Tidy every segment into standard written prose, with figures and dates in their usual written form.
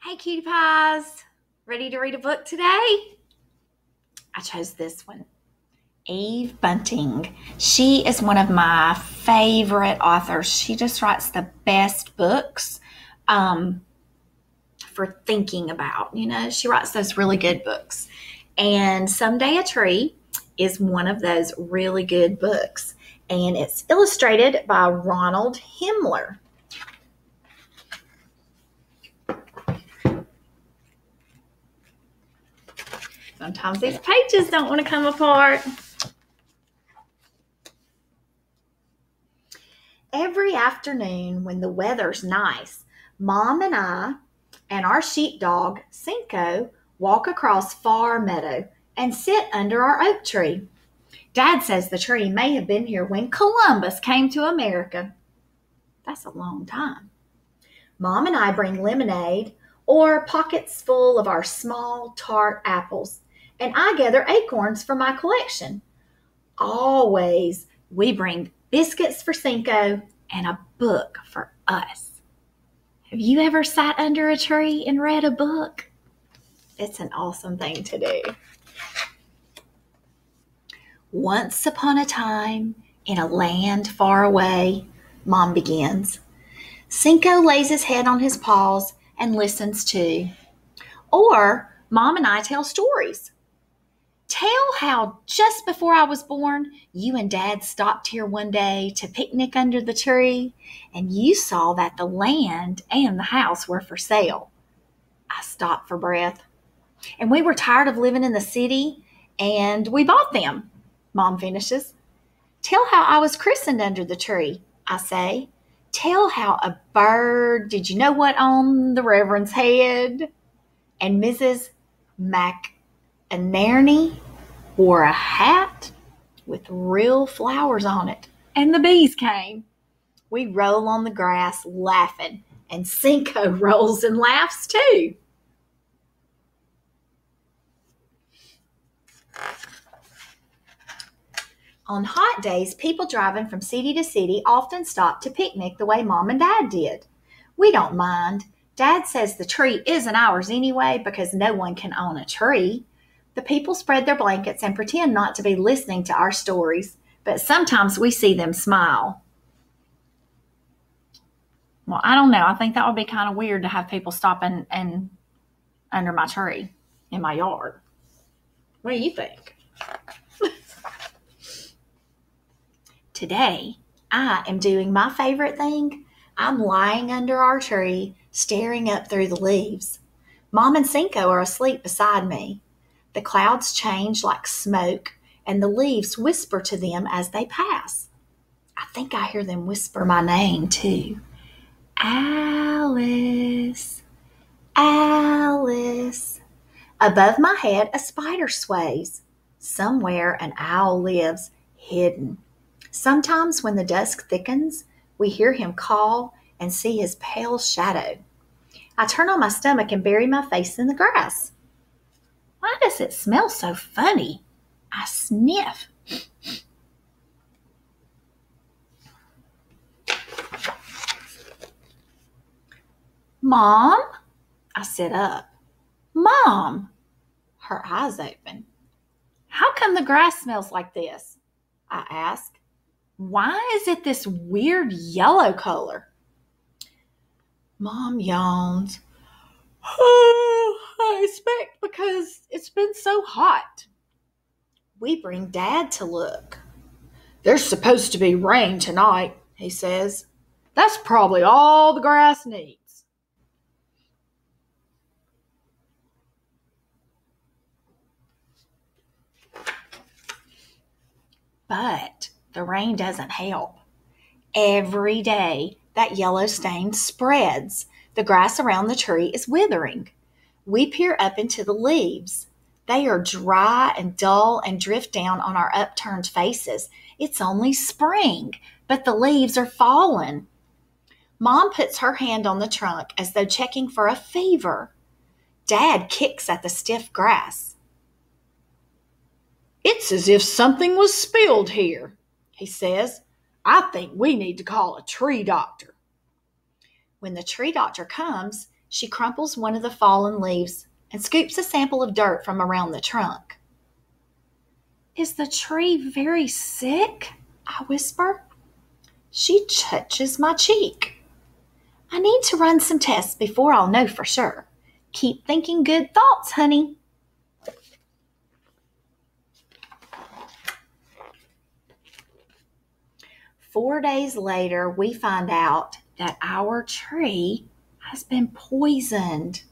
Hey, cutie pies. Ready to read a book today? I chose this one. Eve Bunting. She is one of my favorite authors. She just writes the best books for thinking about. She writes those really good books. And Someday a Tree is one of those really good books. And it's illustrated by Ronald Himmler. Sometimes these pages don't want to come apart. Every afternoon when the weather's nice, Mom and I and our sheepdog, Cinco, walk across Far Meadow and sit under our oak tree. Dad says the tree may have been here when Columbus came to America. That's a long time. Mom and I bring lemonade or pockets full of our small tart apples, and I gather acorns for my collection. Always we bring biscuits for Cinco and a book for us. Have you ever sat under a tree and read a book? It's an awesome thing to do. Once upon a time, in a land far away, Mom begins. Cinco lays his head on his paws and listens too. Or Mom and I tell stories. Tell how just before I was born, you and Dad stopped here one day to picnic under the tree, and you saw that the land and the house were for sale. I stopped for breath. And we were tired of living in the city, and we bought them, Mom finishes. Tell how I was christened under the tree, I say. Tell how a bird, did you know what on the Reverend's head? And Mrs. McInerney wore a hat with real flowers on it. And the bees came. We roll on the grass laughing, and Cinco rolls and laughs too. On hot days, people driving from city to city often stop to picnic the way Mom and Dad did. We don't mind. Dad says the tree isn't ours anyway because no one can own a tree. The people spread their blankets and pretend not to be listening to our stories, but sometimes we see them smile. Well, I don't know. I think that would be kind of weird to have people stop and under my tree in my yard. What do you think? Today, I am doing my favorite thing. I'm lying under our tree, staring up through the leaves. Mom and Cinco are asleep beside me. The clouds change like smoke, and the leaves whisper to them as they pass. I think I hear them whisper my name, too. Alice, Alice. Above my head, a spider sways. Somewhere an owl lives, hidden. Sometimes when the dusk thickens, we hear him call and see his pale shadow. I turn on my stomach and bury my face in the grass. Why does it smell so funny? I sniff. Mom? I sit up. Mom! Her eyes open. How come the grass smells like this? I ask. Why is it this weird yellow color? Mom yawns. Oh, I expect because it's been so hot. We bring Dad to look. There's supposed to be rain tonight, he says. That's probably all the grass needs. But the rain doesn't help. Every day, that yellow stain spreads. The grass around the tree is withering. We peer up into the leaves. They are dry and dull and drift down on our upturned faces. It's only spring, but the leaves are fallen. Mom puts her hand on the trunk as though checking for a fever. Dad kicks at the stiff grass. It's as if something was spilled here, he says. I think we need to call a tree doctor. When the tree doctor comes, She crumples one of the fallen leaves and scoops a sample of dirt from around the trunk. Is the tree very sick? I whisper. She touches my cheek. I need to run some tests before I'll know for sure. Keep thinking good thoughts, honey. Four days later, we find out that our tree has been poisoned.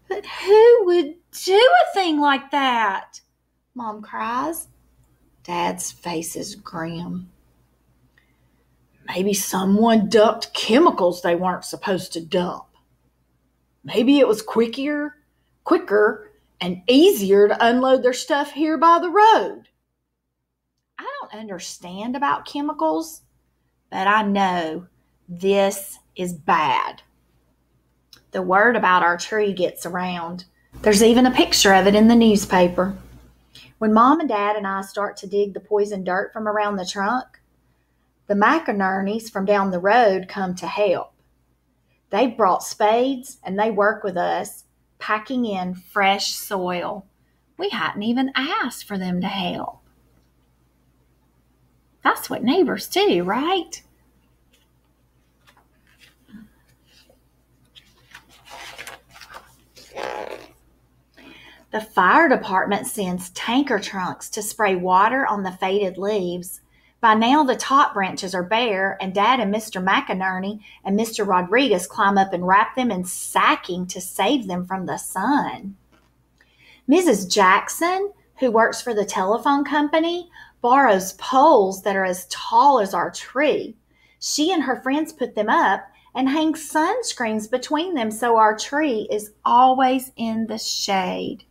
But who would do a thing like that? Mom cries. Dad's face is grim. Maybe someone dumped chemicals they weren't supposed to dump. Maybe it was quicker and easier to unload their stuff here by the road. I don't understand about chemicals, but I know this is bad. The word about our tree gets around. There's even a picture of it in the newspaper. When Mom and Dad and I start to dig the poison dirt from around the trunk, the McInernys from down the road come to help. They brought spades and they work with us, packing in fresh soil. We hadn't even asked for them to help. That's what neighbors do, right? The fire department sends tanker trucks to spray water on the faded leaves. By now, the top branches are bare, and Dad and Mr. McInerney and Mr. Rodriguez climb up and wrap them in sacking to save them from the sun. Mrs. Jackson, who works for the telephone company, borrows poles that are as tall as our tree. She and her friends put them up and hang sunscreens between them so our tree is always in the shade.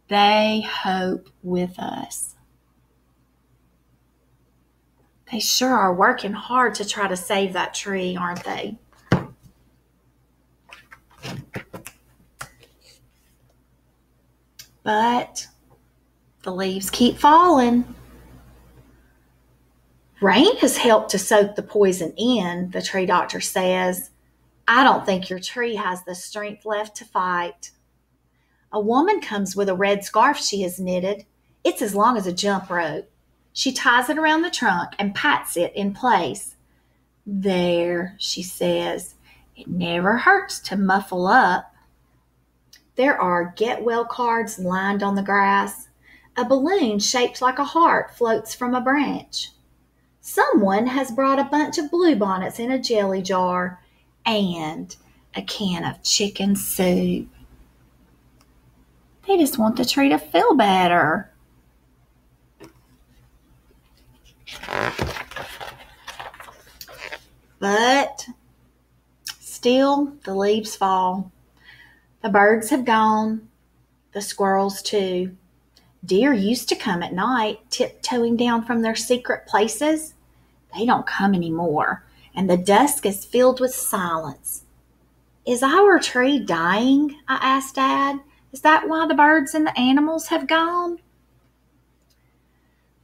They hope with us. They sure are working hard to try to save that tree, aren't they? But the leaves keep falling. Rain has helped to soak the poison in, the tree doctor says. I don't think your tree has the strength left to fight. A woman comes with a red scarf she has knitted. It's as long as a jump rope. She ties it around the trunk and pats it in place. There, she says, it never hurts to muffle up. There are get well cards lined on the grass. A balloon shaped like a heart floats from a branch. Someone has brought a bunch of bluebonnets in a jelly jar and a can of chicken soup. They just want the tree to feel better. But still, the leaves fall. The birds have gone, the squirrels too. Deer used to come at night, tiptoeing down from their secret places. They don't come anymore, and the dusk is filled with silence. Is our tree dying? I asked Dad. Is that why the birds and the animals have gone?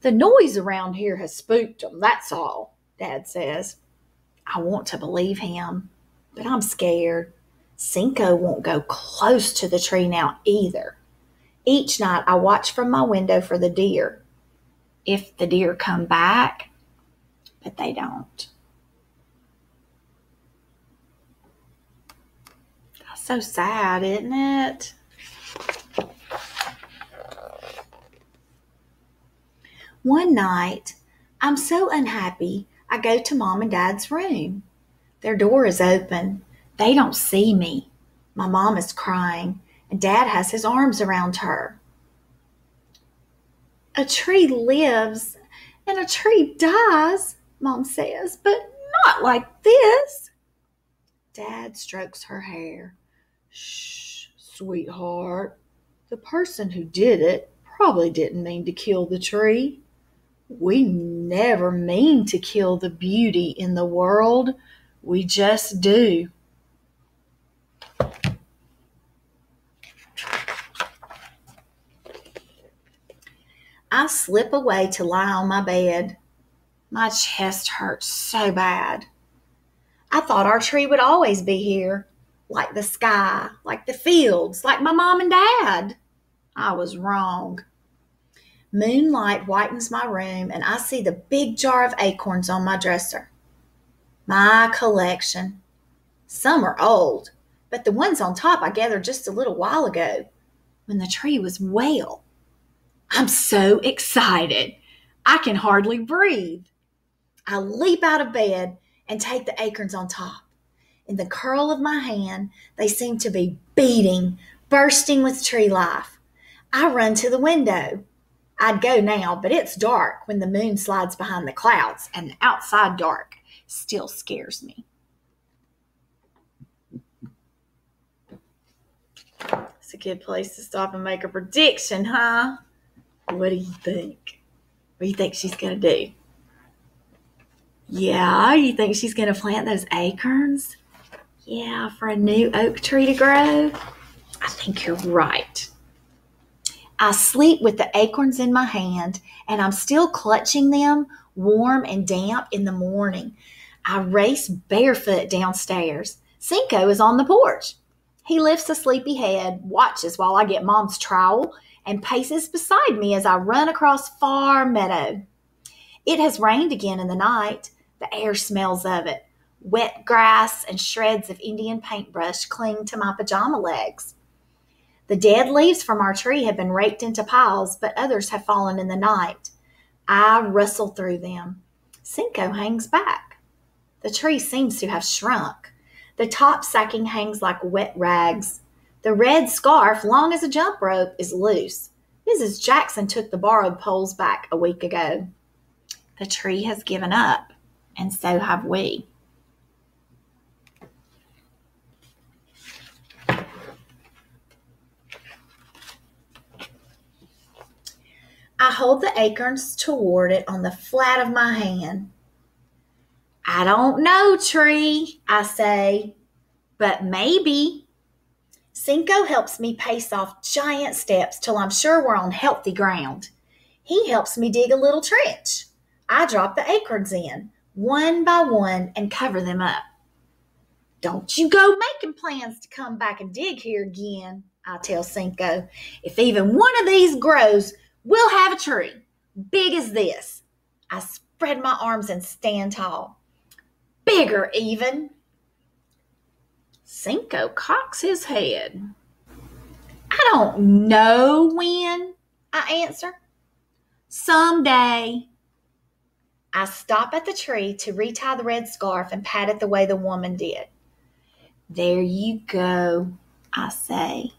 The noise around here has spooked them, that's all, Dad says. I want to believe him, but I'm scared. Cinco won't go close to the tree now either. Each night I watch from my window for the deer. If the deer come back, but they don't. That's so sad, isn't it? One night, I'm so unhappy, I go to Mom and Dad's room. Their door is open. They don't see me. My mom is crying, and Dad has his arms around her. A tree lives and a tree dies, Mom says, but not like this. Dad strokes her hair. Shh, sweetheart. The person who did it probably didn't mean to kill the tree. We never mean to kill the beauty in the world. We just do. I slip away to lie on my bed. My chest hurts so bad. I thought our tree would always be here, like the sky, like the fields, like my mom and dad. I was wrong. Moonlight whitens my room, and I see the big jar of acorns on my dresser. My collection. Some are old, but the ones on top I gathered just a little while ago when the tree was well. I'm so excited. I can hardly breathe. I leap out of bed and take the acorns on top. In the curl of my hand, they seem to be beating, bursting with tree life. I run to the window. I'd go now, but it's dark when the moon slides behind the clouds, and the outside dark still scares me. It's a good place to stop and make a prediction, huh? What do you think? What do you think she's going to do? Yeah, you think she's going to plant those acorns? Yeah, for a new oak tree to grow? I think you're right. I sleep with the acorns in my hand, and I'm still clutching them, warm and damp in the morning. I race barefoot downstairs. Cinco is on the porch. He lifts a sleepy head, watches while I get Mom's trowel, and paces beside me as I run across far meadow. It has rained again in the night. The air smells of it. Wet grass and shreds of Indian paintbrush cling to my pajama legs. The dead leaves from our tree have been raked into piles, but others have fallen in the night. I rustle through them. Cinco hangs back. The tree seems to have shrunk. The top sacking hangs like wet rags. The red scarf, long as a jump rope, is loose. Mrs. Jackson took the borrowed poles back a week ago. The tree has given up, and so have we. I hold the acorns toward it on the flat of my hand. I don't know, tree, I say, but maybe. Cinco helps me pace off giant steps till I'm sure we're on healthy ground. He helps me dig a little trench. I drop the acorns in, one by one, and cover them up. Don't you go making plans to come back and dig here again, I tell Cinco. If even one of these grows, we'll have a tree, big as this. I spread my arms and stand tall. Bigger even. Cinco cocks his head. I don't know when, I answer. Someday. I stop at the tree to retie the red scarf and pat it the way the woman did. There you go, I say.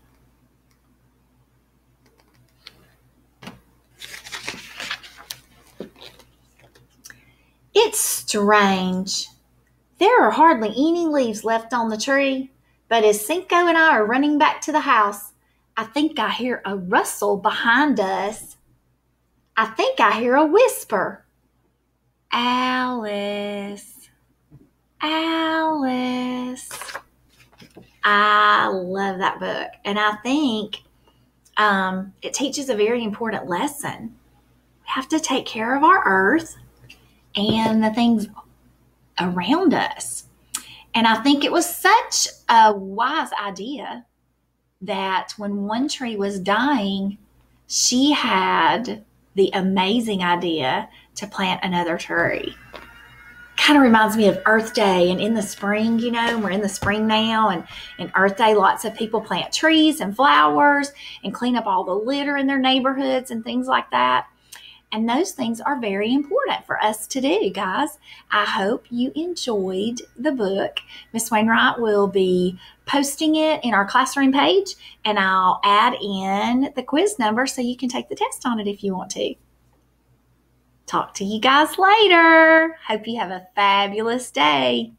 It's strange. There are hardly any leaves left on the tree, but as Cinco and I are running back to the house, I think I hear a rustle behind us. I think I hear a whisper. Alice, Alice. I love that book, and I think it teaches a very important lesson. We have to take care of our earth and the things around us. And I think it was such a wise idea that when one tree was dying, she had the amazing idea to plant another tree. Kind of reminds me of Earth Day, and in the spring, we're in the spring now, and in Earth Day, lots of people plant trees and flowers and clean up all the litter in their neighborhoods and things like that. And those things are very important for us to do, guys. I hope you enjoyed the book. Miss Wainwright will be posting it in our classroom page, and I'll add in the quiz number so you can take the test on it if you want to. Talk to you guys later. Hope you have a fabulous day.